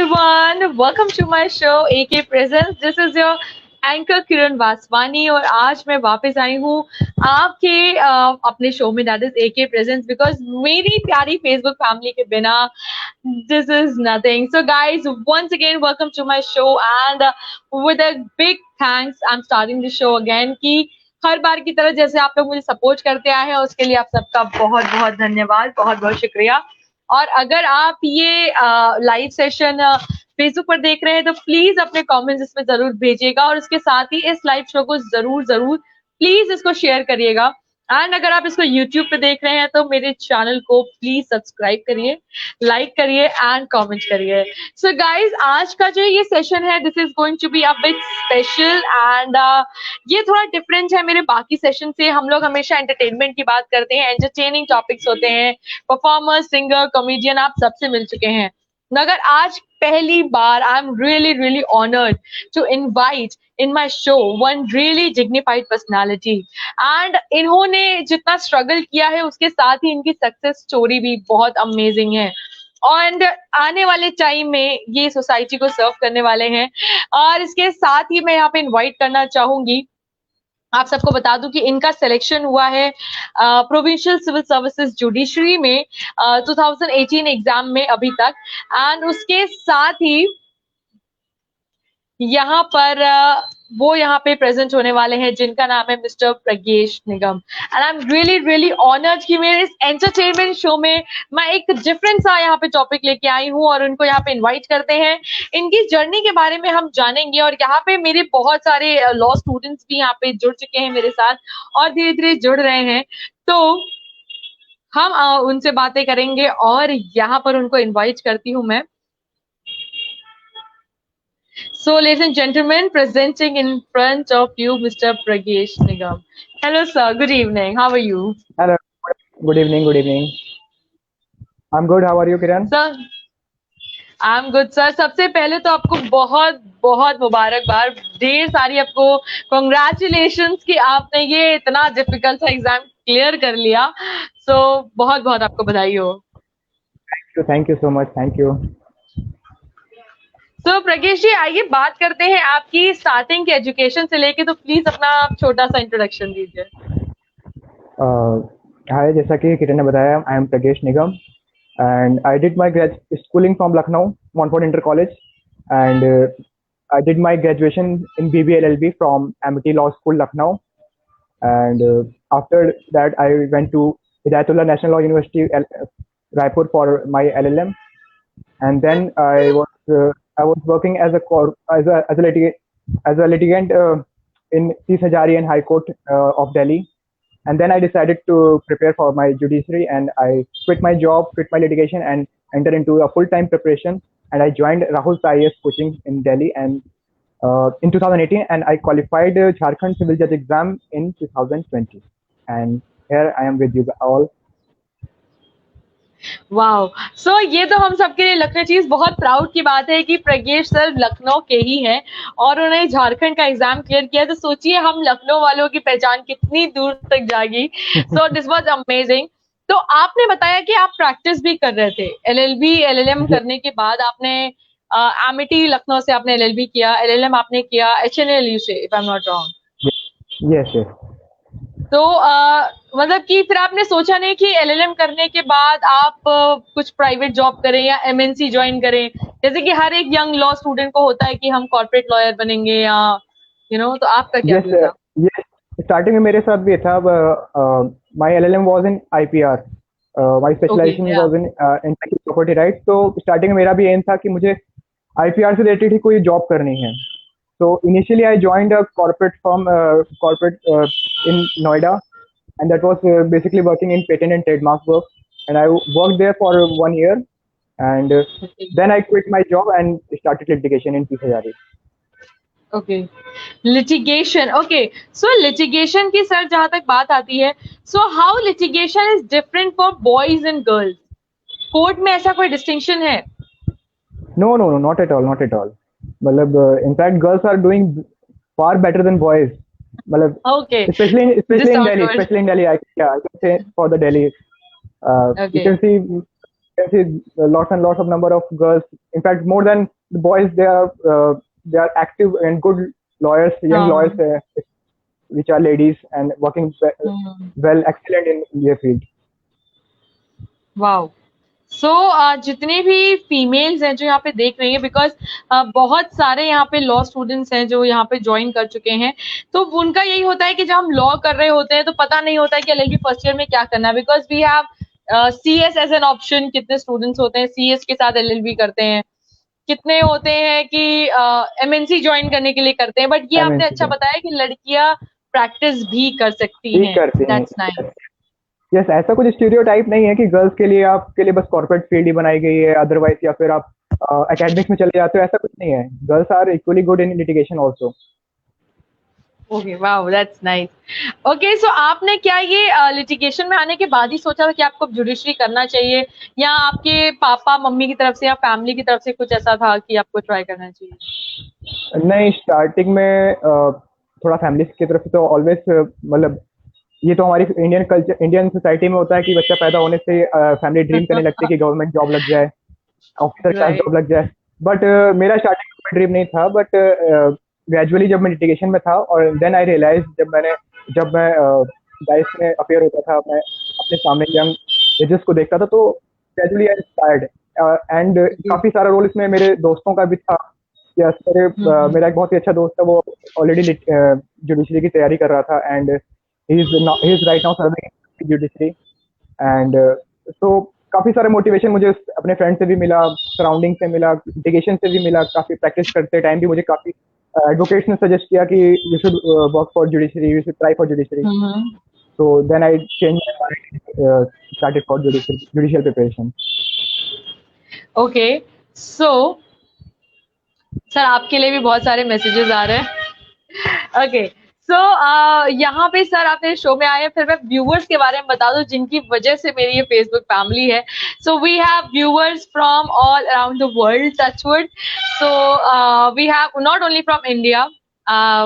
everyone, welcome to my show AK Presents. This is your anchor Kiran Vaswani और आज मैं वापस आई हूँ आपके अपने शो में दैट इज एके प्रेजेंस बिकॉज मेरी प्यारी फेसबुक फैमिली के बिना this is nothing. So guys once again welcome to my show and with a big thanks I am starting the show again कि हर बार की तरह जैसे आप लोग मुझे सपोर्ट करते आए हैं उसके लिए आप सबका बहुत बहुत धन्यवाद, बहुत बहुत शुक्रिया. और अगर आप ये लाइव सेशन फेसबुक पर देख रहे हैं तो प्लीज अपने कमेंट्स इसमें जरूर भेजिएगा और उसके साथ ही इस लाइव शो को जरूर जरूर प्लीज इसको शेयर करिएगा. एंड अगर आप इसको यूट्यूब पे देख रहे हैं तो मेरे चैनल को प्लीज सब्सक्राइब करिए, लाइक करिए एंड कमेंट करिए. सो गाइज आज का जो ये सेशन है this is going to be a bit special and ये थोड़ा डिफरेंट है मेरे बाकी सेशन से. हम लोग हमेशा एंटरटेनमेंट की बात करते हैं, एंटरटेनिंग टॉपिक्स होते हैं, परफॉर्मर, सिंगर, कॉमेडियन आप सबसे मिल चुके हैं. मगर आज पहली बार I am really honoured to invite in my show one really dignified personality. And इन्होंने जितना स्ट्रगल किया है उसके साथ ही इनकी सक्सेस स्टोरी भी बहुत अमेजिंग है और आने वाले टाइम में ये सोसाइटी को सर्व करने वाले हैं. और इसके साथ ही मैं यहाँ पे इनवाइट करना चाहूंगी, आप सबको बता दूं कि इनका सिलेक्शन हुआ है प्रोविंशियल सिविल सर्विसेज जुडिशरी में 2018 एग्जाम में अभी तक. एंड उसके साथ ही यहाँ पर वो यहाँ पे प्रेजेंट होने वाले हैं जिनका नाम है mister Pradnyesh Nigam. And I am really honoured कि मेरे इस एंटरटेनमेंट शो में मैं एक डिफरेंट सा यहाँ पे टॉपिक लेके आई हूँ और उनको यहाँ पे इनवाइट करते हैं. इनकी जर्नी के बारे में हम जानेंगे और यहाँ पे मेरे बहुत सारे लॉ स्टूडेंट्स भी यहाँ पे जुड़ चुके हैं मेरे साथ और धीरे धीरे जुड़ रहे हैं. तो हम उनसे बातें करेंगे और यहाँ पर उनको इन्वाइट करती हूँ मैं. So, ladies and gentlemen, presenting in front of you, Mr. Pragesh Nigam. Hello, sir. Good evening. How are you? Hello. Good evening. Good evening. I'm good. How are you, Kiran? Sir, I'm good, sir. सबसे पहले तो आपको बहुत बहुत मुबारकबाद, ढेर सारी आपको कॉन्ग्रेचुलेशंस कि आपने ये इतना डिफिकल्ट सा एग्जाम क्लियर कर लिया. So, बहुत बहुत आपको बधाई हो. Thank you so much. Thank you. तो प्रज्ञेश जी आइए बात करते हैं आपकी स्टार्टिंग के एजुकेशन से लेके, तो प्लीज अपना छोटा सा इंट्रोडक्शन दीजिए. हाय, जैसा कि किरण ने बताया, I am Pradnyesh Nigam and I did my schooling from Lucknow Montford inter college and I did my graduation in BBLLB from Amity Law School Lucknow and after that I went to Hidayatullah National Law University Raipur for my LLM and then I was working as a litigant in Tis Hazarian High Court of Delhi, and then I decided to prepare for my judiciary, and I quit my job, quit my litigation, and entered into a full-time preparation. And I joined Rahul IAS coaching in Delhi, and in 2018, and I qualified Jharkhand Civil Judge exam in 2020. And here I am with you all. Wow. So ये तो हम सबके लिए लगना चाहिए बहुत proud की बात है कि प्रज्ञेश सर लखनऊ के ही हैं और उन्होंने झारखंड का एग्जाम क्लियर किया. तो सोचिए हम लखनऊ वालों की पहचान कितनी दूर तक जाएगी. So this was amazing. तो आपने बताया कि आप प्रैक्टिस भी कर रहे थे LLB LLM करने के बाद आपने एमिटी लखनऊ से आपने LLB किया, LLM आपने किया HNLU से, if I am not wrong. Yes. तो मतलब कि फिर आपने सोचा नहीं कि LLM करने के बाद आप कुछ प्राइवेट जॉब करें या MNC ज्वाइन करें, जैसे कि हर एक यंग लॉ स्टूडेंट को होता है कि हम कॉर्पोरेट लॉयर बनेंगे या तो आपका क्या था? Yes. स्टार्टिंग में मेरे साथ भी था. My LLM was in IPR. My specialization was in intellectual property rights. तो स्टार्टिंग में मेरा भी एम था कि मुझे IPR से रिलेटेड ही कोई जॉब करनी है. So initially I joined a corporate firm, in Noida, and that was basically working in patent and trademark work. And I worked there for 1 year, and then I quit my job and started litigation in Tis Hazari. Okay, litigation. Okay, so litigation की sir जहाँ तक बात आती है, so how litigation is different for boys and girls? Court में ऐसा कोई distinction है? No, not at all. मतलब in fact girls are doing far better than boys. मतलब Okay. Especially in Delhi. I can say for the Delhi. You can see can see lots and lots of number of girls. In fact, more than the boys, they are active and good lawyers, young lawyers, हाँ. which are ladies and working well, excellent in their field. Wow. So जितने भी females हैं जो यहाँ पे देख रही हैं, बिकॉज बहुत सारे यहाँ पे लॉ स्टूडेंट्स हैं जो यहाँ पे ज्वाइन कर चुके हैं, तो उनका यही होता है कि जब हम लॉ कर रहे होते हैं तो पता नहीं होता है कि एलएलबी फर्स्ट ईयर में क्या करना है, because we have CS as an option. कितने स्टूडेंट्स होते हैं सीएस के साथ एलएलबी करते हैं, कितने होते हैं कि एमएनसी ज्वाइन करने के लिए करते हैं, बट ये आपने अच्छा बताया कि लड़कियां प्रैक्टिस भी कर सकती हैं. That's nice. यस, ऐसा कुछ स्टीरियोटाइप नहीं है कि गर्ल्स के लिए आपके लिए बस कॉर्पोरेट फील्ड ही बनाई गई है, अदरवाइज या फिर आप एकेडमिक्स में चले जाते हो, ऐसा कुछ नहीं है. Girls are equally good in litigation also. Okay, wow, that's nice. Okay, so आपने क्या ये लिटिगेशन में आने के बाद ही सोचा था कि आपको जुडिशरी करना चाहिए, या आपके पापा मम्मी की तरफ से या फैमिली की तरफ से कुछ ऐसा था कि आपको ट्राई करना चाहिए? नहीं, स्टार्टिंग में थोड़ा फैमिली की तरफ से तो ऑलवेज, मतलब ये तो हमारी इंडियन कल्चर, इंडियन सोसाइटी में होता है कि बच्चा पैदा होने से फैमिली ड्रीम करने लगती है कि गवर्नमेंट जॉब लग जाए, ऑफिसर क्लास जॉब लग जाए. बट मेरा स्टार्टिंग में ड्रीम नहीं था, बट ग्रेजुअली जब मैं लिटिगेशन में था और देन आई रियलाइज, जब मैं डाइस में अपेयर होता था, मैं अपने सामने यंग जजेस को देखता था, तो ग्रेजुअली आई इंस्पायर्ड. एंड काफी सारा रोल इसमें मेरे दोस्तों का भी था. यस, मेरा एक बहुत ही अच्छा दोस्त है, वो ऑलरेडी जुडिशरी की तैयारी कर रहा था, and he is right now serving in judiciary. And so काफी सारे मोटिवेशन मुझे अपने फ्रेंड से भी मिला, सराउंडिंग से मिला, लिटिगेशन से भी मिला. काफी प्रैक्टिस करते टाइम भी मुझे काफी एडवोकेट्स ने सजेस्ट किया कि you should work for judiciary, you should try for judiciary. So then I change my mind, started for judicial preparation. Okay, so sir आपके लिए भी बहुत सारे मैसेजेस आ रहे हैं. ओके, सो यहाँ पे सर आपने शो में आए, फिर मैं व्यूअर्स के बारे में बता दूं जिनकी वजह से मेरी ये फेसबुक फैमिली है. So we have viewers from all around the world, touchwood. So we have not only from India,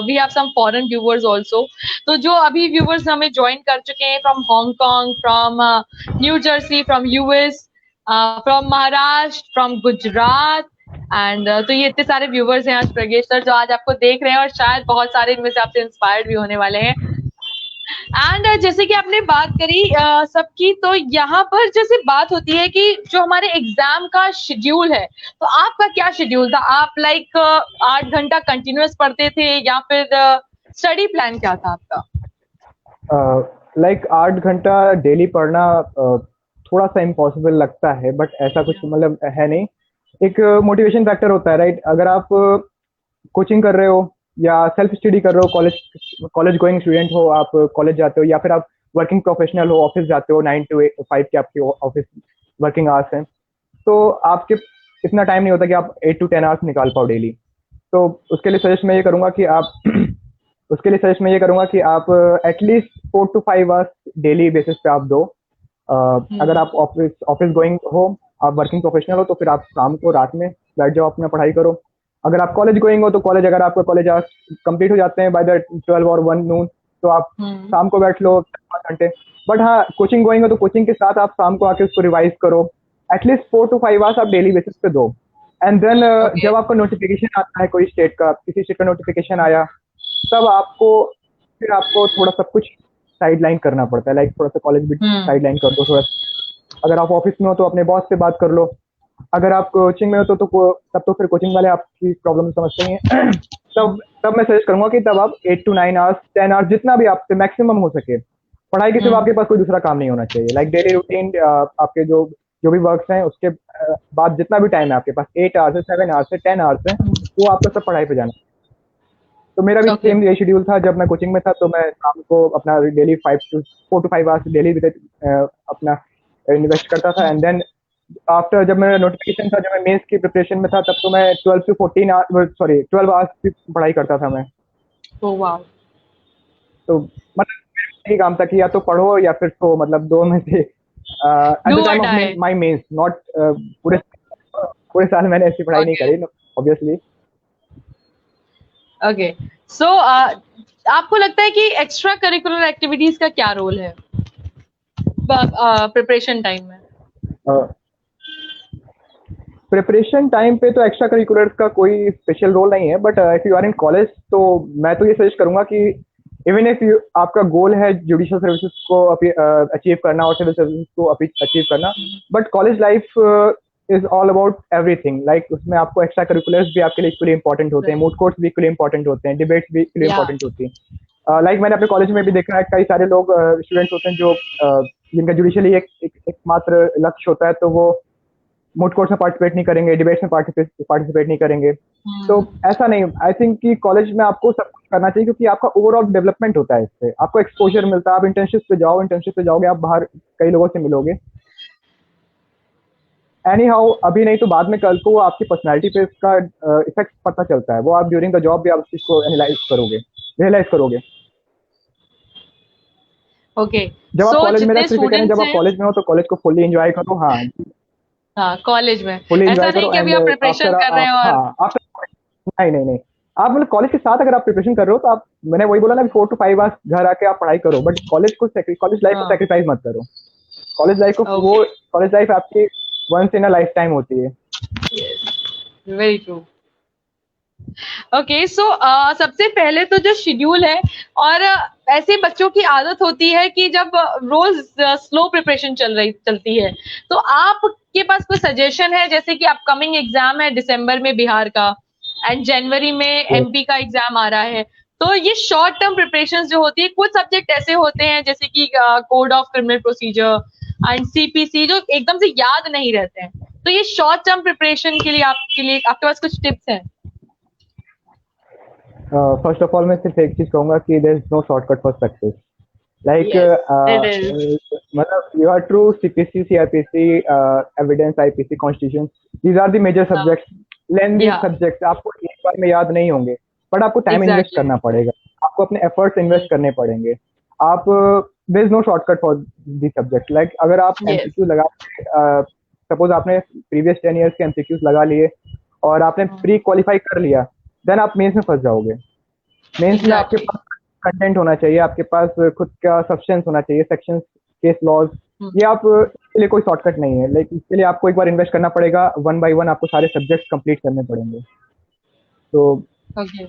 we have some foreign viewers also. तो जो अभी व्यूअर्स हमें ज्वाइन कर चुके हैं from Hong Kong, from New Jersey, from US, from Maharashtra, from Gujarat, and तो ये इतने सारे व्यूवर्स हैं आज प्रज्ञेश सर जो आज आपको देख रहे हैं, और शायद बहुत सारे इनमें से आपसे इंस्पायर्ड भी होने वाले हैं. एंड जैसे कि आपने बात करी सबकी, तो यहाँ पर जैसे बात होती है कि जो हमारे एग्जाम का शेड्यूल है, तो आपका क्या शेड्यूल था? आप लाइक 8 घंटा कंटिन्यूअस पढ़ते थे, या फिर स्टडी प्लान क्या था आपका? लाइक 8 घंटा डेली पढ़ना थोड़ा सा इम्पॉसिबल लगता है, बट ऐसा कुछ मतलब है नहीं. एक मोटिवेशन फैक्टर होता है, राइट? अगर आप कोचिंग कर रहे हो या सेल्फ स्टडी कर रहे हो, कॉलेज गोइंग स्टूडेंट हो, आप कॉलेज जाते हो, या फिर आप वर्किंग प्रोफेशनल हो, ऑफिस जाते हो, 9 to 5 के आपके ऑफिस वर्किंग आवर्स हैं, तो आपके इतना टाइम नहीं होता कि आप 8 to 10 आवर्स निकाल पाओ डेली. तो उसके लिए सजेस्ट मैं ये करूँगा कि आप at least 4 to 5 hours daily basis पे आप दो. अगर आप ऑफिस गोइंग हो, आप वर्किंग प्रोफेशनल हो, तो फिर आप शाम को, रात में बैठ जाओ, अपना पढ़ाई करो. अगर आप कॉलेज गोइंग हो, तो अगर आपका कॉलेज कंप्लीट हो जाते हैं बाय द 12 और 1 नून, तो आप शाम को बैठ लो 5 घंटे. बट हाँ, कोचिंग गोइंग हो तो कोचिंग के साथ आप शाम को आके उसको रिवाइज करो. एटलीस्ट 4 to 5 आवर्स आप डेली बेसिस पे दो. एंड देन जब आपका नोटिफिकेशन आता है, किसी स्टेट का नोटिफिकेशन आया, तब आपको थोड़ा सब कुछ साइड लाइन करना पड़ता है. लाइक थोड़ा सा कॉलेज भी साइड लाइन कर दो थोड़ा. अगर आप ऑफिस में हो तो अपने बॉस से बात कर लो. अगर आप कोचिंग में हो तब तो फिर कोचिंग वाले आपकी प्रॉब्लम समझते ही हैं. तब मैं सजेस्ट करूंगा कि तब आप 8 to 9 आवर्स, 10 आवर्स, जितना भी आपसे मैक्सिमम हो सके. पढ़ाई के सिवा आपके पास कोई दूसरा काम नहीं होना चाहिए. लाइक डेली रूटीन, आपके जो भी वर्क्स हैं, उसके बाद जितना भी टाइम है आपके पास, 8 आवर्स है, 7 आवर्स है, 10 आवर्स है, वो आपका सब पढ़ाई पे जाना. तो मेरा भी सेम यही शेड्यूल था. जब मैं कोचिंग में था तो मैं शाम को अपना डेली 4 to 5 आवर्स डेली अपना इन्वेस्ट करता था. एंड देन आफ्टर, जब मेरा नोटिफिकेशन था, जब मैं मेंस की प्रिपरेशन में था, तब तो मैं 12 आवर्स की पढ़ाई करता था मैं. वाह. तो मतलब यही काम था कि या तो पढ़ो या फिर सो, मतलब दो में से. At the time of my mains, not पूरे साल मैंने ऐसी पढ़ाई नहीं करी, ऑब्वियसली. ओके, सो आपको लगता है कि एक्स्ट्रा करिकुलर एक्टिविटीज का क्या रोल है प्रिपरेशन टाइम में? प्रिपरेशन टाइम पे तो एक्स्ट्रा करिकुलर्स का कोई स्पेशल रोल नहीं है, but if you are in college तो मैं तो ये सजेस्ट करूंगा कि इवन इफ यू आपका गोल है जुडिशियल सर्विसेज को अचीव करना और सिविल सर्विसेज को अचीव करना, but college life is all about everything. Like उसमें आपको एक्स्ट्रा करिकुलर्स भी आपके लिए इक्वली इंपॉर्टेंट होते हैं, मूड कोर्ट्स भी इक्वली इंपॉर्टेंट होते हैं, डिबेट्स भी इक्वली या इंपॉर्टेंट होती हैं। लाइक मैंने अपने कॉलेज में भी देखा है, कई सारे लोग स्टूडेंट्स होते हैं जो जिनका जुडिशियली एकमात्र लक्ष्य होता है, तो वो मूड कोर्ट्स में पार्टिसिपेट नहीं करेंगे, डिबेट्स में पार्टिसिपेट नहीं करेंगे। तो ऐसा नहीं, आई थिंक कि कॉलेज में आपको सब कुछ करना चाहिए, क्योंकि आपका ओवरऑल डेवलपमेंट होता है, इससे आपको एक्सपोजर मिलता है। आप इंटर्नशिप पे जाओ, इंटर्नशिप पे जाओगे, आप बाहर कई लोगों से मिलोगे। एनी हाउ, अभी नहीं तो बाद में कल को आपकी पर्सनैलिटी पे इसका इफेक्ट पता चलता है, वो आप ड्यूरिंग द जॉब भी आप उस चीज को एनालाइज करोगे, रियलाइज करोगे। ओके। जब आप सो कॉलेज में, जितने सिर्फ ये करें, जब स्टूडेंट्स आप हैं, कॉलेज में हो तो कॉलेज को फुल्ली एंजॉय करो। हाँ, हाँ कॉलेज में फुल्ली ऐसा एंजॉय नहीं करो। कि अभी एंड आप आफ्टर प्रिपरेशन कर रहे आप, हैं और हाँ आफ्टर, नहीं नहीं नहीं, आप मतलब कॉलेज के साथ अगर आप प्रिपरेशन कर रहे हो तो आप, मैंने वही बोला ना, 4 to 5 आवर्स घर आके आप पढ़ाई करो, बट कॉलेज लाइफ को हाँ सेक्रीफाइस मत करो। कॉलेज लाइफ को ओके वो कॉलेज लाइफ आपकी once in a life time होती है। Very true. ओके सो सबसे पहले तो जो शेड्यूल है, और ऐसे बच्चों की आदत होती है कि जब रोज स्लो प्रिपरेशन चलती है, तो आपके पास कोई सजेशन है? जैसे कि अपकमिंग एग्जाम है दिसंबर में बिहार का, एंड जनवरी में एमपी का एग्जाम आ रहा है, तो ये शॉर्ट टर्म प्रिपरेशन जो होती है, कुछ सब्जेक्ट ऐसे होते हैं जैसे कि code of criminal procedure and CPC जो एकदम से याद नहीं रहते हैं, तो ये शॉर्ट टर्म प्रिपरेशन के लिए आपके पास कुछ टिप्स हैं? फर्स्ट ऑफ ऑल मैं सिर्फ एक चीज कहूंगा कि there is no shortcut for success. Like Yes, it is. मतलब you are true, CPC, CrPC, evidence, IPC, constitution, these are the major subjects, lengthy Yeah, subjects, आपको एक बार में याद नहीं होंगे, बट आपको टाइम इन्वेस्ट exactly. करना पड़ेगा, आपको अपने एफर्ट्स इन्वेस्ट करने पड़ेंगे। आप, there is no shortcut for the subject. Like अगर आप Yes. एमसीक्यू लगा, सपोज आपने प्रीवियस 10 years के एमसीक्यूज लगा लिए और आपने प्री क्वालिफाई कर लिया, देन आप मेंस में फंस जाओगे। मेंस में आपके Exactly. पास कंटेंट होना चाहिए, आपके पास खुद का सब्सटेंस होना चाहिए, सेक्शंस, केस लॉज, Hmm. ये आप, इसके लिए कोई शॉर्टकट नहीं है। लाइक इसके लिए आपको एक बार इन्वेस्ट करना पड़ेगा, 1 by 1 आपको सारे सब्जेक्ट्स कंप्लीट करने पड़ेंगे। तो Okay.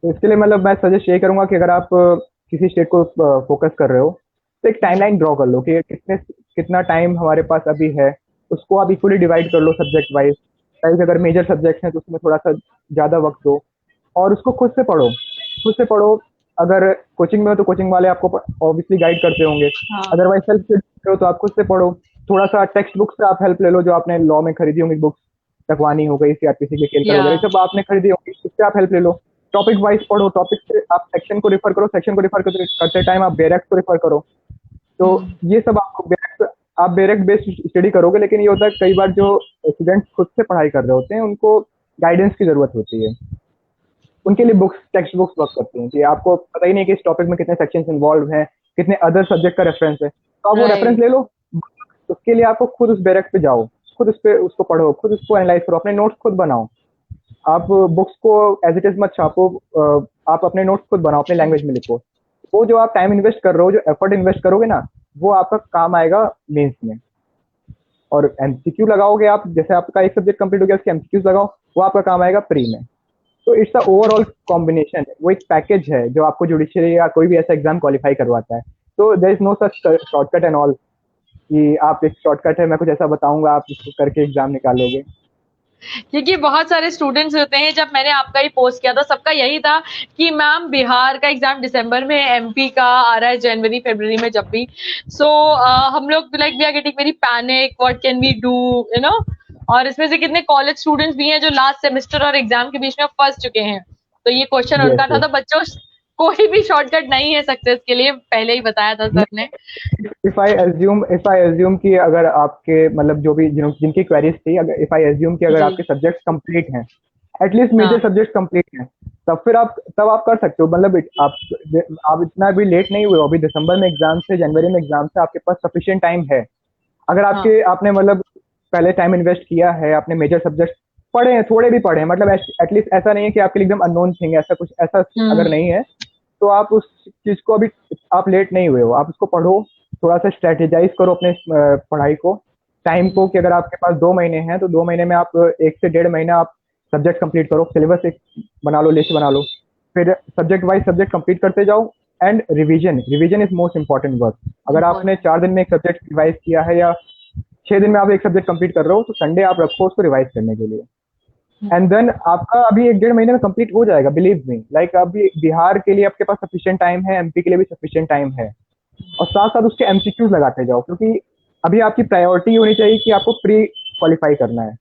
इसके लिए मतलब मैं सजेस्ट ये करूंगा कि अगर आप किसी स्टेट को फोकस कर रहे हो, तो एक टाइमलाइन ड्रॉ कर लो कि कितना टाइम हमारे पास अभी है, उसको आप इक्वली डिवाइड कर लो सब्जेक्ट वाइज। लाइक अगर मेजर सब्जेक्ट्स हैं तो उसमें थोड़ा सा ज़्यादा वक्त दो, और उसको खुद से पढ़ो, खुद से पढ़ो। अगर कोचिंग में हो तो कोचिंग वाले आपको ऑब्वियसली गाइड करते होंगे, हाँ. अदरवाइज सेल्फ स्टडी हो तो आप खुद से पढ़ो। थोड़ा सा टेक्स्ट बुक से आप हेल्प ले लो, जो आपने लॉ में खरीदी होंगी बुक्स, तकवानी हो गई, सीआरपीसी के केलकर वगैरह, ये Yeah. सब आपने खरीदी होगी, उससे आप हेल्प ले लो। टॉपिक वाइज पढ़ो, टॉपिक से आप सेक्शन को रेफर करो, सेक्शन को रेफर करते टाइम आप बेरेक्ट को रेफर करो। तो Hmm. ये सब आप डायरेक्ट बेस्ड स्टडी करोगे, लेकिन ये होता है कई बार जो स्टूडेंट्स खुद से पढ़ाई कर रहे होते हैं उनको गाइडेंस की जरूरत होती है। उनके लिए बुक्स, टेक्स्ट बुक्स वर्क करती हैं कि आपको पता ही नहीं कि इस टॉपिक में कितने सेक्शंस इन्वॉल्व हैं, कितने अदर सब्जेक्ट का रेफरेंस है, तो आप वो रेफरेंस Right. ले लो। उसके लिए आपको खुद उस डायरेक्ट पे जाओ, खुद उस पे उसको पढ़ो, खुद उसको एनालाइज करो, अपने नोट्स खुद बनाओ। आप बुक्स को एज इट इज मत छापो, आप अपने नोट्स खुद बनाओ, अपने लैंग्वेज में लिखो। वो जो आप टाइम इन्वेस्ट कर रहे हो, जो एफर्ट इन्वेस्ट करोगे ना, वो आपका काम आएगा मेंस में। और एमसीक्यू लगाओगे आप, जैसे आपका एक सब्जेक्ट कंप्लीट हो गया, उसके एमसीक्यूज लगाओ, वो आपका काम आएगा प्री में। तो इट्स अ ओवरऑल कॉम्बिनेशन, वो एक पैकेज है जो आपको जुडिशियरी या कोई भी ऐसा एग्जाम क्वालिफाई करवाता है। तो there is no such shortcut and all कि आप एक शॉर्टकट है, मैं कुछ ऐसा बताऊंगा आप इसको करके एग्जाम निकालोगे। क्योंकि बहुत सारे स्टूडेंट्स होते हैं, जब मैंने आपका ही पोस्ट किया था सबका यही था कि मैम बिहार का एग्जाम दिसंबर में, एमपी का आ रहा है जनवरी फरवरी में, जब भी सो हम लोग like we are getting very panic, what can we do, you know. और इसमें से कितने कॉलेज स्टूडेंट्स भी हैं जो लास्ट सेमेस्टर और एग्जाम के बीच में फंस चुके हैं, तो ये क्वेश्चन यस उनका था। यस। तो बच्चों, कोई भी शॉर्टकट नहीं है सक्सेस के लिए, पहले ही बताया था सर ने। इफ आई एज्यूम कि अगर आपके मतलब जो भी जिनकी क्वेरीज थी, अगर इफ आई एज्यूम कि अगर जी आपके सब्जेक्ट्स कंप्लीट हैं, एटलीस्ट मेजर हाँ सब्जेक्ट कंप्लीट हैं, तब आप कर सकते हो। मतलब आप इतना भी लेट नहीं हुए हो, अभी दिसंबर में एग्जाम से, जनवरी में एग्जाम से, आपके पास सफिशिएंट टाइम है। अगर हाँ आपने मतलब पहले टाइम इन्वेस्ट किया है, आपने मेजर सब्जेक्ट पढ़े हैं, थोड़े भी पढ़े हैं, मतलब एटलीस्ट ऐसा नहीं है कि आपके लिए एकदम अननोन थिंग है, ऐसा कुछ ऐसा अगर हम्म नहीं है, तो आप उस चीज को अभी, आप लेट नहीं हुए हो, आप उसको पढ़ो, थोड़ा सा स्ट्रेटेजाइज करो अपने पढ़ाई को, टाइम को कि अगर आपके पास 2 महीने हैं तो 2 महीने में आप 1 से 1.5 महीना आप सब्जेक्ट कंप्लीट करो, सिलेबस एक बना लो, लिस्ट बना लो, फिर सब्जेक्ट वाइज सब्जेक्ट कंप्लीट करते जाओ। And revision, revision is most important work. अगर आपने इम्पोर्टेंट। 4 दिन में एक सब्जेक्ट रिवाइज किया है या 6 दिन में आप एक सब्जेक्ट कंप्लीट कर रहे हो, तो संडे आप रखो उसको रिवाइज करने के लिए। एंड देन आपका अभी 1-1.5 महीने में कंप्लीट हो जाएगा, बिलीव मी। लाइक अभी बिहार के लिए आपके पास सफिशिएंट टाइम है, एमपी के लिए भी सफिशिएंट टाइम है। और साथ साथ उसके एमसीक्यूज लगाते जाओ, क्योंकि अभी आपकी प्रायोरिटी होनी चाहिए कि आपको प्री क्वालिफाई करना है।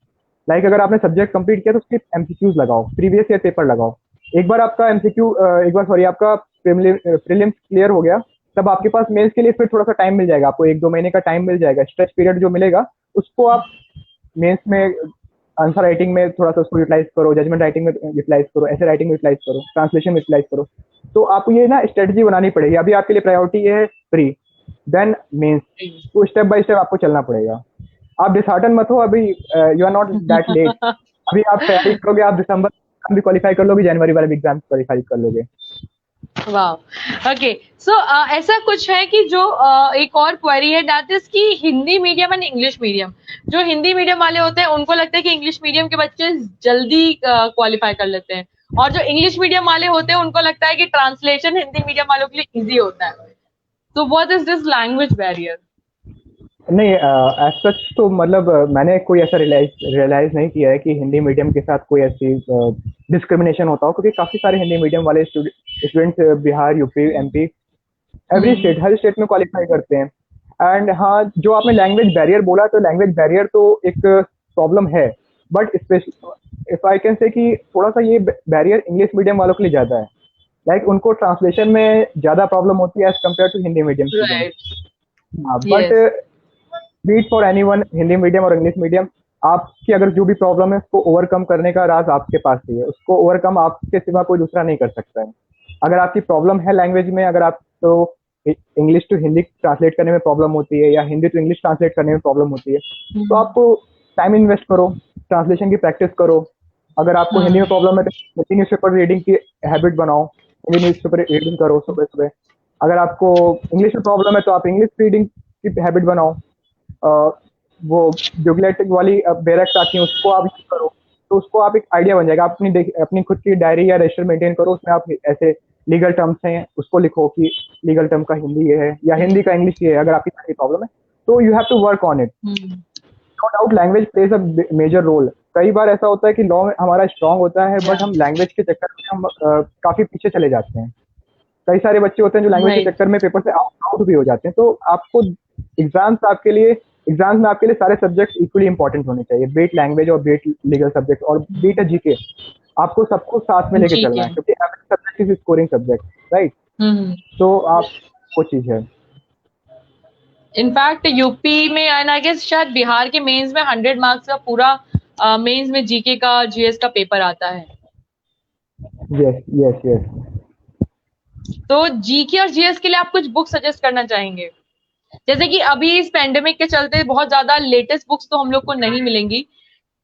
लाइक अगर आपने सब्जेक्ट कंप्लीट किया तो उसके एमसीक्यूज लगाओ, प्रीवियस ईयर पेपर लगाओ। एक बार आपका एमसीक्यू एक बार सॉरी आपका प्रीलिम्स क्लियर हो गया, तब आपके पास मेंस के लिए फिर थोड़ा सा टाइम मिल जाएगा, आपको 1-2 महीने का टाइम मिल जाएगा। स्ट्रेच पीरियड जो मिलेगा उसको आप मेंस में आंसर राइटिंग में थोड़ा सा उसको यूटिलाइज करो, जजमेंट राइटिंग में यूटिलाइज करो, ऐसे राइटिंग में यूटिलाइज करो, ट्रांसलेशन में यूटिलाइज करो। तो आपको ये ना स्ट्रेटजी बनानी पड़ेगी। अभी आपके लिए प्रायोरिटी ये है प्री, देन मेंस, तो स्टेप बाय स्टेप आपको चलना पड़ेगा। आप डिसहार्टन मत हो, अभी you are not that late. अभी आप तैयारी करोगे, आप दिसंबर भी क्वालिफाई कर लोगे, जनवरी वाले भी एग्जाम क्वालिफाई कर लोगे। वाह, ओके। सो ऐसा कुछ है कि जो एक और क्वेरी है, दैट इज कि Hindi medium and English medium, जो हिंदी मीडियम वाले होते हैं उनको लगता है कि इंग्लिश मीडियम के बच्चे जल्दी क्वालिफाई कर लेते हैं, और जो इंग्लिश मीडियम वाले होते हैं उनको लगता है कि ट्रांसलेशन हिंदी मीडियम वालों के लिए इजी होता है। तो what is this language barrier? नहीं, एज सच तो मतलब मैंने कोई ऐसा रियलाइज नहीं किया है कि हिंदी मीडियम के साथ कोई ऐसी डिस्क्रिमिनेशन होता हो, क्योंकि काफ़ी सारे हिंदी मीडियम वाले students Bihar, UP, MP, every state, हर स्टेट में क्वालिफाई करते हैं। एंड हाँ, जो आपने लैंग्वेज बैरियर बोला, तो लैंग्वेज बैरियर तो एक प्रॉब्लम है, but special if I can say कि थोड़ा सा ये बैरियर इंग्लिश मीडियम वालों के लिए ज़्यादा है। लाइक उनको ट्रांसलेशन में ज़्यादा प्रॉब्लम होती है as compare to Hindi medium student. Right. हाँ, but yes. Be it for anyone, Hindi medium और इंग्लिश मीडियम, आपकी अगर जो भी प्रॉब्लम है उसको ओवरकम करने का राज आपके पास ही है। उसको ओवरकम आपके सिवा कोई दूसरा नहीं कर सकता है। अगर आपकी प्रॉब्लम है लैंग्वेज में, अगर आप तो इंग्लिश टू हिंदी ट्रांसलेट करने में प्रॉब्लम होती है या हिंदी टू इंग्लिश ट्रांसलेट करने में प्रॉब्लम होती है, तो आपको टाइम इन्वेस्ट करो, ट्रांसलेशन की प्रैक्टिस करो। अगर आपको हिंदी में प्रॉब्लम है तो हिंदी न्यूज़पेपर रीडिंग की हैबिट बनाओ, हिंदी न्यूज़पेपर रीडिंग करो सुबह सुबह। अगर आपको इंग्लिश में प्रॉब्लम है तो आप इंग्लिश रीडिंग की हैबिट बनाओ। वो जोग्लेटिक वाली बैरक्स आती हैं उसको आप यूज करो, तो उसको आप एक आइडिया बन जाएगा। आप अपनी खुद की डायरी या रजिस्टर मेंटेन करो, उसमें आप ऐसे लीगल टर्म्स हैं उसको लिखो कि लीगल टर्म का हिंदी ये है या हिंदी का इंग्लिश ये है, अगर आपकी सारी प्रॉब्लम है तो you have to work on it. No doubt language plays a major role. कई बार ऐसा होता है कि लॉ हमारा स्ट्रांग होता है, बट हम लैंग्वेज के चक्कर में हम काफी पीछे चले जाते हैं। कई सारे बच्चे होते हैं जो लैंग्वेज के राइट। चक्कर में पेपर से आउट भी हो जाते हैं। तो आपको एग्जाम्स में आपके लिए सारे सब्जेक्ट इक्वली इंपॉर्टेंट होने चाहिए, बीट लैंग्वेज और बीट लीगल सब्जेक्ट और बीट जीके। आपको सबको साथ में लेके ठीक चलना है। है, क्योंकि every subject is scoring subject, right. तो आप वो चीज है। इनफैक्ट यूपी में एंड आई गेस शायद बिहार के मेंस में 100 मार्क्स का पूरा मेंस में जीके का जीएस का पेपर आता है। Yes yes yes. तो जीके और जीएस के लिए आप कुछ बुक सजेस्ट करना चाहेंगे? जैसे कि अभी इस पेंडेमिक के चलते बहुत ज्यादा लेटेस्ट बुक्स तो हम लोग को नहीं मिलेंगी,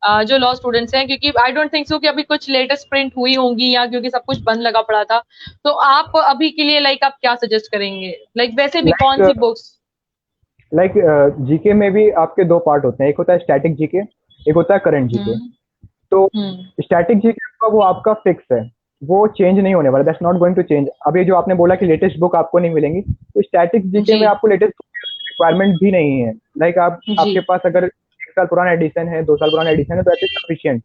जो लॉ स्टूडेंट्स हैं, क्योंकि आई डोंट थिंक सो कि अभी कुछ लेटेस्ट प्रिंट हुई होंगी, या क्योंकि सब कुछ बंद लगा पड़ा था। तो आप अभी के लिए लाइक आप क्या सजेस्ट करेंगे, लाइक वैसे भी कौन सी लाइक बुक्स? लाइक जीके में भी आपके दो पार्ट होते हैं, एक होता है स्टैटिक जीके, एक होता है करंट जीके। हम्म। तो हम्म। स्टैटिक जीके का वो आपका फिक्स है, वो चेंज नहीं होने वाला, that's not going to change. अभी जो आपने बोला कि लेटेस्ट बुक आपको नहीं मिलेंगी, तो स्टैटिक जीके जी। में आपको लेटेस्ट रिक्वायरमेंट भी नहीं है। लाइक जी। आपके पास अगर 1 साल पुराना एडिशन है, 2 साल पुराना एडिशन है, तो दैट इज सफिशियंट।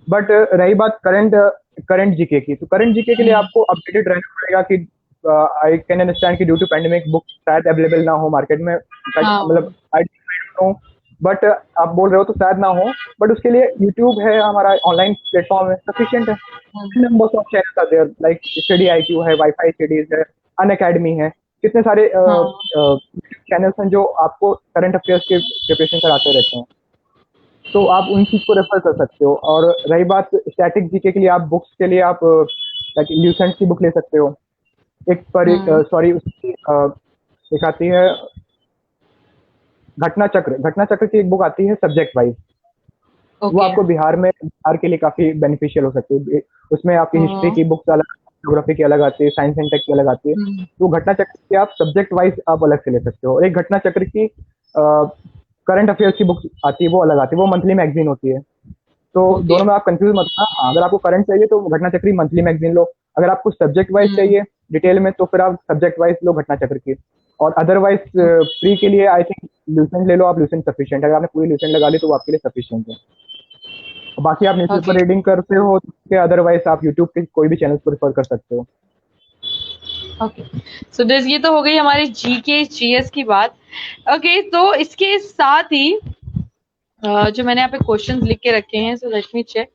बट रही बात करंट जीके की, तो करंट जीके के लिए आपको अपडेटेड रहना पड़ेगा कि आई कैन अंडरस्टैंड कि ड्यू टू पैंडेमिक बुक शायद अवेलेबल ना हो मार्केट में, मतलब हाँ। I don't know. बट आप बोल रहे हो तो शायद ना हो, बट उसके लिए यूट्यूब है, हमारा ऑनलाइन प्लेटफॉर्म है, सफिशिएंट है। Numbers of channels are there, like study IQ है, वाईफाई स्टडीज है, अन अकेडमी है, कितने सारे हाँ। चैनल्स हैं जो आपको करंट अफेयर्स के प्रिपरेशन कराते रहते हैं। तो आप उन चीज को रेफर कर सकते हो। और रही बात स्टैटिक जीके के लिए, आप बुक्स के लिए आप लाइक ल्यूसेंट की बुक ले सकते हो। एक पर सॉरी उसकी एक आती है घटना चक्र की एक बुक आती है सब्जेक्ट वाइज। वो ओके। आपको बिहार के लिए काफी बेनिफिशियल हो सकती है। उसमें आपकी हिस्ट्री की बुक्स अलग, ज्योग्राफी की अलग आती है, साइंस एंड टेक की अलग आती है। तो घटना चक्र की आप सब्जेक्ट वाइज आप अलग से ले सकते हो। और एक घटना चक्र की करंट अफेयर्स की बुक आती है वो अलग आती है, वो मंथली मैगजीन होती है। तो ओके। दोनों में आप कंफ्यूज मत होना। हाँ, अगर आपको करंट चाहिए तो घटना चक्र की मंथली मैगजीन लो। अगर आपको सब्जेक्ट वाइज हम्म। चाहिए डिटेल में तो फिर आप सब्जेक्ट वाइज लो घटना चक्र की। और अदरवाइज फ्री के लिए आई थिंक लूसेंट ले लो आप, लूसेंट सफिशिएंट है। अगर आपने पूरी लूसेंट लगा ली तो वो आपके लिए सफिशिएंट है। और बाकी आप न्यूज़पेपर ओके। रीडिंग करते हो तो अदरवाइज आप यूट्यूब के कोई भी चैनल को रिफर कर सकते हो। ओके। सो दिस ये तो हो गई हमारी जीके जीएस की बात। ओके, तो इसके साथ ही जो मैंने यहाँ पे क्वेश्चंस लिख के रखे हैं, so let me check.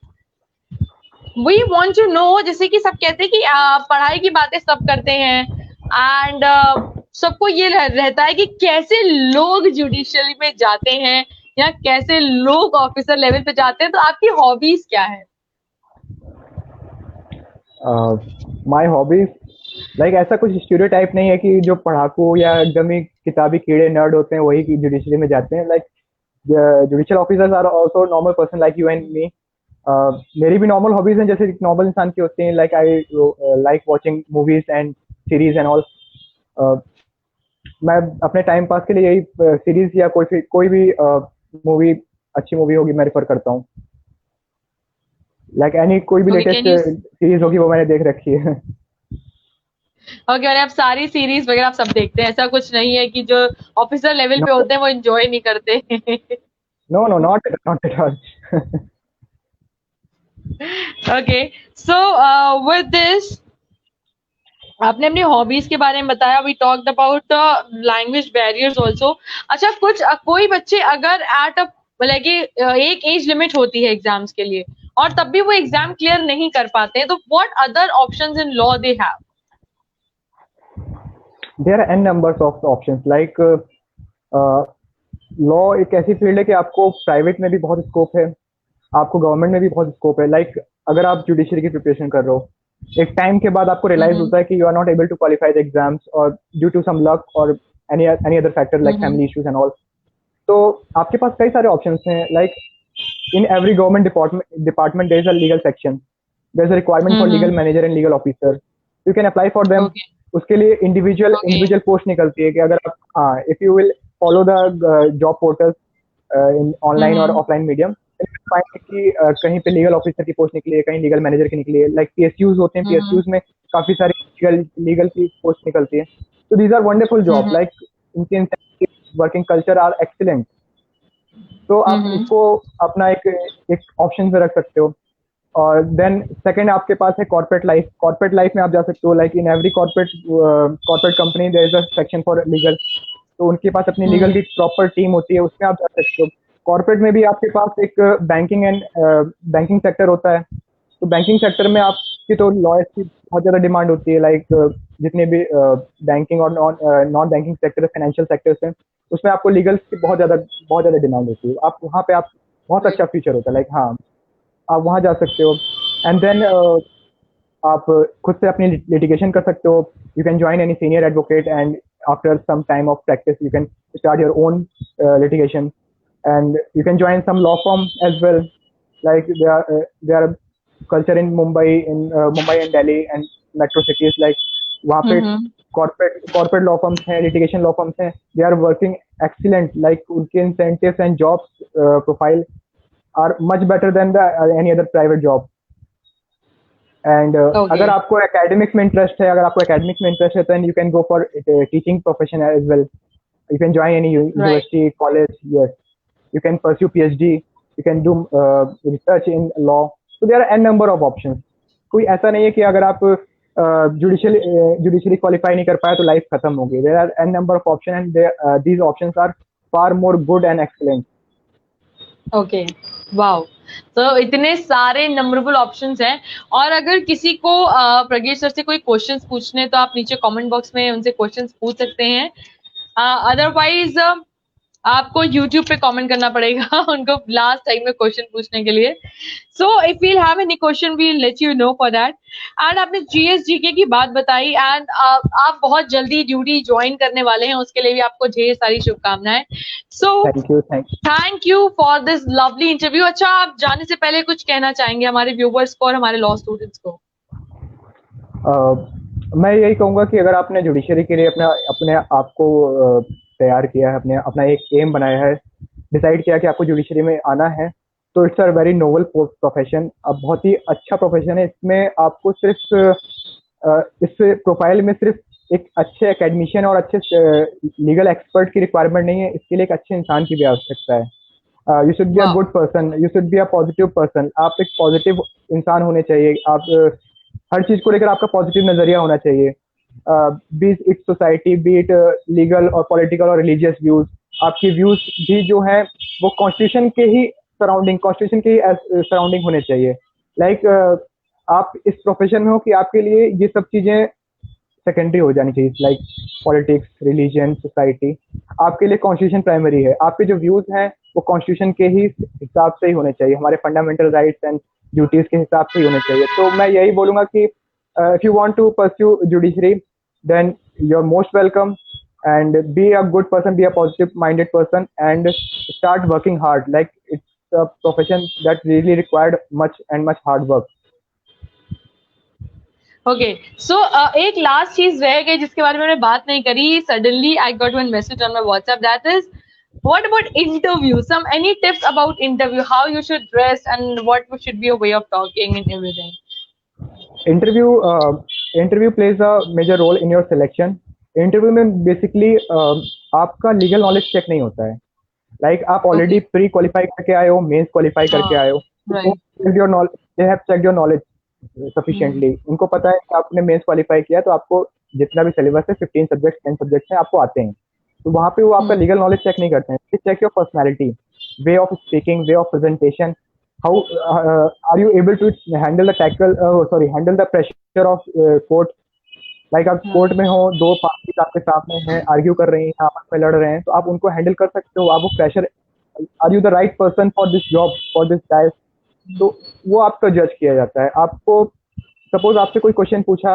We want to know, जैसे कि सब कहते हैं कि पढ़ाई की बातें सब करते हैं एंड सबको ये रहता है कि कैसे लोग जुडिशरी में जाते हैं या कैसे लोग ऑफिसर लेवल पे जाते हैं। तो आपकी हॉबीज क्या है? माय हॉबीज लाइक ऐसा कुछ स्टीरियोटाइप नहीं है कि जो पढ़ाकू या एकदम ही किताबी कीड़े नर्ड होते हैं वही जुडिशरी में जाते हैं। Like judicial officers are also normal person like you and me. मेरी भी नॉर्मल हॉबीज हैं जैसे नॉर्मल इंसान की होती हैं। Like I like watching movies and series and all. मैं अपने टाइम पास के लिए यही सीरीज या कोई भी मूवी अच्छी मूवी होगी मैं रेफर करता हूँ। लाइक एनी कोई भी okay, can latest you? Series होगी वो मैंने देख रखी है। ओके, और आप सारी सीरीज वगैरह आप सब देखते हैं? ऐसा कुछ नहीं है कि जो ऑफिसर लेवल नो पे होते हैं वो एंजॉय नहीं करते? No no, not at all. Okay. So with this, आपने अपनी हॉबीज के बारे में बताया, we talked about the language barriers also. अच्छा, कुछ कोई बच्चे अगर एट अ लाइक एक एज लिमिट होती है एग्जाम्स के लिए और तब भी वो एग्जाम क्लियर नहीं कर पाते हैं, तो what other options in law they have? There are an numbers of options. Like law एक ऐसी फील्ड है कि आपको प्राइवेट में भी बहुत स्कोप है, आपको गवर्नमेंट में भी बहुत स्कोप है। लाइक अगर आप जुडिशरी की प्रिपरेशन कर रहे हो, एक टाइम के बाद आपको रियलाइज हम्म। होता है कि you are not able to qualify the exams और ड्यू टू सम लक और any other factor like hmm. Family issues and all. तो आपके पास कई सारे ऑप्शंस हैं। Like in every government department there is a legal section, there is a requirement for legal hmm. Manager and legal officer. You can apply for them. Okay. उसके लिए individual okay. Individual post निकलती है कि अगर आप, हाँ, if you will follow the job portals in online और हम्म। Offline medium, पाएंगे कि कहीं पे लीगल ऑफिसर की पोस्ट निकली है, कहीं लीगल मैनेजर की निकली है। लाइक पीएसयूज होते हैं, हम्म। पीएसयूज में काफी सारी लीगल की पोस्ट निकलती है। तो these are wonderful job. Hmm. Like इनके वर्किंग कल्चर आर एक्सीलेंट। तो आप हम्म। इसको अपना एक ऑप्शन पे रख सकते हो। और देन सेकंड आपके पास है कॉर्पोरेट लाइफ। कॉर्पोरेट लाइफ में आप जा सकते हो। Like in every corporate company there is a section for legal. तो उनके पास अपनी लीगल हम्म। की प्रॉपर टीम होती है, उसमें आप जा सकते हो। कॉर्पोरेट में भी आपके पास एक बैंकिंग सेक्टर होता है। तो बैंकिंग सेक्टर में आपकी तो लॉयर्स की बहुत ज़्यादा डिमांड होती है। लाइक जितने भी बैंकिंग और non banking sector financial sectors हैं, उसमें आपको लीगल की बहुत ज़्यादा डिमांड होती है। आप वहाँ पे आप बहुत अच्छा फ्यूचर होता है। लाइक हाँ, आप वहाँ जा सकते हो। एंड देन आप खुद से अपनी लिटिगेशन कर सकते हो। You can join any senior advocate and after some time of practice you can start your own litigation, and you can join some law firm as well. Like there are culture in Mumbai and Delhi and metro cities, like वहाँ पे हम्म। corporate law firms हैं, litigation law firms हैं, they are working excellent. Like उनके incentives and jobs profile are much better than the any other private job. And okay. अगर आपको academics में interest है, then you can go for teaching profession as well. You can join any right. university, college. Yes, you can pursue PhD. You can do research in law. So there are n number of options. कोई ऐसा नहीं है कि अगर आप judiciary qualify नहीं कर पाए तो लाइफ खत्म हो गई। There are n number of options and these options are far more good and excellent. Okay. Wow. तो इतने सारे नंबरेबल ऑप्शंस हैं। और अगर किसी को प्रज्ञेश सर से कोई क्वेश्चंस पूछने, तो आप नीचे कमेंट बॉक्स में उनसे क्वेश्चंस पूछ सकते हैं। अदरवाइज आपको यूट्यूब पे कमेंट करना पड़ेगा उनको लास्ट टाइम में क्वेश्चन पूछने के लिए। So if we'll have any question we'll let you know for that. And आपने जीएस जीके की बात बताई एंड आप बहुत जल्दी ड्यूटी ज्वाइन करने वाले हैं, उसके लिए भी आपको ढेर सारी शुभकामनाएं। सो Thank you. Thank you for this lovely interview. अच्छा, आप जाने से पहले कुछ कहना चाहेंगे हमारे व्यूवर्स को और हमारे लॉ स्टूडेंट्स को? मैं यही कहूँगा कि अगर आपने जुडिशरी के लिए अपने आप को तैयार किया है, अपना एक एम बनाया है, डिसाइड किया कि आपको जुडिशरी में आना है, तो it's a very noble profession. अब बहुत ही अच्छा प्रोफेशन है। इसमें आपको सिर्फ इस प्रोफाइल में सिर्फ एक अच्छे एकेडमिशियन और अच्छे लीगल एक्सपर्ट की रिक्वायरमेंट नहीं है, इसके लिए एक अच्छे इंसान की भी आवश्यकता है। यू शुड बी अ वाह। Good person, you should be a positive person. आप एक पॉजिटिव इंसान होने चाहिए। आप हर चीज को लेकर आपका पॉजिटिव नजरिया होना चाहिए, B it society, B it legal और पॉलिटिकल और रिलीजियस व्यूज। आपकी व्यूज भी जो है वो कॉन्स्टिट्यूशन के ही सराउंडिंग, कॉन्स्टिट्यूशन के ही सराउंडिंग होने चाहिए। लाइक आप इस प्रोफेशन में हो कि आपके लिए ये सब चीजें सेकेंडरी हो जानी चाहिए, लाइक पॉलिटिक्स, रिलीजन, सोसाइटी। आपके लिए कॉन्स्टिट्यूशन प्राइमरी है। आपके जो व्यूज हैं वो कॉन्स्टिट्यूशन के ही हिसाब से ही होने चाहिए, हमारे फंडामेंटल राइट्स एंड ड्यूटीज के हिसाब से ही होने चाहिए। तो मैं यही बोलूंगा कि if you want to pursue judiciary, then you are most welcome, and be a good person, be a positive minded person, and start working hard. Like it's a profession that really required much hard work. Okay so एक last चीज रह गई जिसके बारे में मैंने बात नहीं करी। Suddenly I got one message on my WhatsApp, that is what about interview, some any tips about interview, how you should dress and what should be your way of talking and everything. Interview plays a major role in your selection. Interview में basically आपका legal knowledge check नहीं होता है। Like आप already okay. Pre qualify करके आए हो, mains qualify करके आए हो, right. Your knowledge, they have checked your knowledge sufficiently. उनको पता है कि आपने मेंस क्वालिफाई किया, तो आपको जितना भी सिलेबस है, 15 सब्जेक्ट, 10 सब्जेक्ट हैं, आपको आते हैं। तो वहाँ पे वो आपका लीगल नॉलेज चेक नहीं करते हैं, they check your personality, way of speaking, way of presentation, how are you able to handle the tackle, sorry, handle the pressure of court. Like आप कोर्ट में हो, दो पार्टीज आपके सामने हैं, आर्ग्यू कर रही हैं, आपस में लड़ रहे हैं, तो आप उनको हैंडल कर सकते हो। आप वो pressure, are you the right person for this job, for this task, तो वो आपका जज किया जाता है। आपको सपोज आपसे कोई क्वेश्चन पूछा,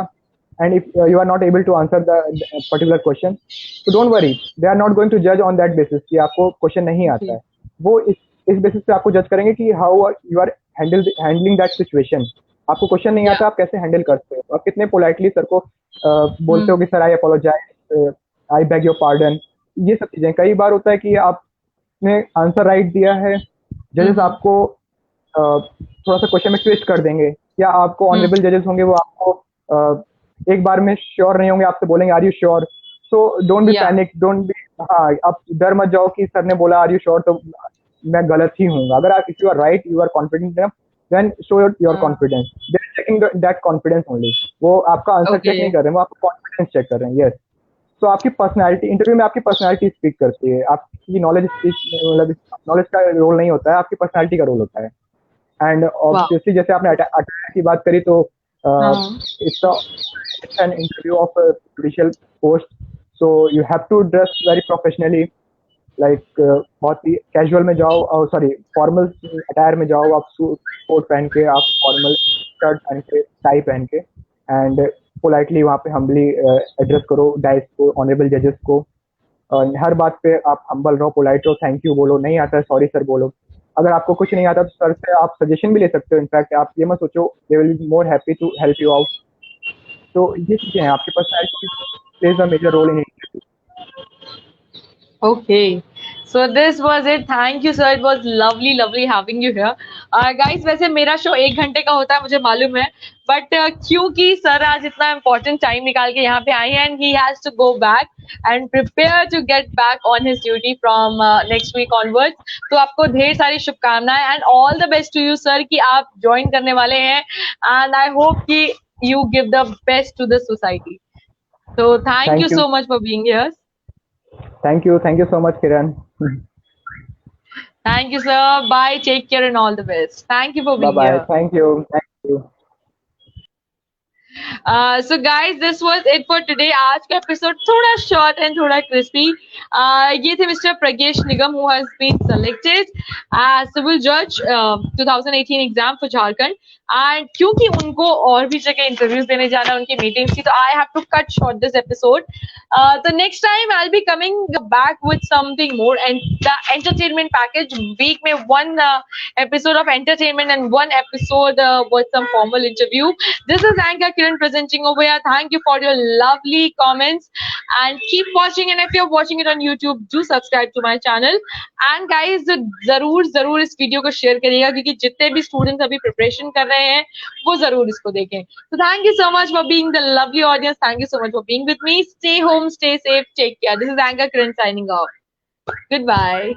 and if you are not able to answer the particular question, तो don't worry, they are not going to जज ऑन दैट बेसिस कि आपको क्वेश्चन नहीं आता है। वो इस बेसिस पे आपको जज करेंगे कि how you are handling that situation. आपको क्वेश्चन नहीं आता, आप कैसे हैंडल करते हो, आप कितने पोलाइटली सर को बोलते हो कि sir I apologize, I beg your pardon. ये सब चीजें, कई बार होता है कि आपने आंसर राइट दिया है, जजेस आपको थोड़ा सा क्वेश्चन में ट्विस्ट कर देंगे, या आपको ऑनरेबल जजेस होंगे, वो आपको एक बार में श्योर नहीं होंगे, आपसे बोलेंगे are you sure. So don't be panic, don't be, हाँ, आप डर मत जाओ कि सर ने बोला आर यू श्योर तो मैं गलत ही हूँ। अगर आप, if you are right, you are confident, then show your confidence. They are checking that confidence only. वो आपका आंसर चेक नहीं कर रहे हैं, वो आपका कॉन्फिडेंस चेक कर रहे हैं। यस, तो आपकी पर्सनैलिटी, इंटरव्यू में आपकी पर्सनैलिटी स्पीक करती है। आपकी नॉलेज स्पीक, मतलब नॉलेज का रोल नहीं होता है, आपकी पर्सनैलिटी का रोल होता है। एंड ऑब्वियसली जैसे आपने अटायर की बात करी, तो it's an interview of a judicial post, so you have to dress very professionally, like बहुत ही कैजुअल में जाओ, सॉरी फॉर्मल अटायर में जाओ, आप कोट पहन के, आप फॉर्मल शर्ट पहन के, टाई पहन के, एंड पोलाइटली वहाँ पे हम्बली एड्रेस करो डाइस को, ऑनरेबल जजेस को। हर बात पे आप हम्बल रहो, पोलाइट रहो, थैंक यू बोलो, नहीं आता है सॉरी सर बोलो। अगर आपको कुछ नहीं आता तो सर से आप सजेशन भी ले सकते हो। इनफैक्ट आप ये मत सोचो, they will be more happy to help you out. तो ये चीजें हैं, आपके personality plays a major role in it. Okay, so this was it. Thank you, sir. It was lovely having you here. Guys, वैसे मेरा show 1 घंटे का होता है, मुझे मालूम है, बट क्योंकि सर आज इतना इम्पोर्टेंट टाइम निकाल के यहाँ पे आए हैं, and he has to go back and prepare to get back on his duty from next week onwards. तो आपको ढेर सारी शुभकामनाएं and all the best to you sir कि आप ज्वाइन करने वाले हैं, एंड आई होप कि you give the best to the society. So thank you so much for being here. Thank you so much, Kiran. Thank you, sir. Bye. Take care and all the best. Thank you for being Bye-bye. here. Thank you. So guys, this was it for today. आज का episode थोड़ा short and थोड़ा crispy. ये थे mister Pradnyesh Nigam, who has been selected as civil judge 2018 exam for Jharkhand. And क्योंकि उनको और भी जगह इंटरव्यूज देने जाना है, उनकी मीटिंग्स की, तो I have to cut short this episode. तो next time I will be coming back with something more and the entertainment package. Week में 1 episode of entertainment and 1 episode with some formal interview. This is Anchor Kiran Kiran presenting over here. Thank you for your lovely comments and keep watching. And if you're watching it on YouTube, do subscribe to my channel. And guys, जरूर इस video को share करिएगा क्योंकि जितने भी students अभी preparation कर रहे हैं वो जरूर इसको देखें. So thank you so much for being the lovely audience. Thank you so much for being with me. Stay home, stay safe, take care. This is Anchor Kiran signing off. Goodbye.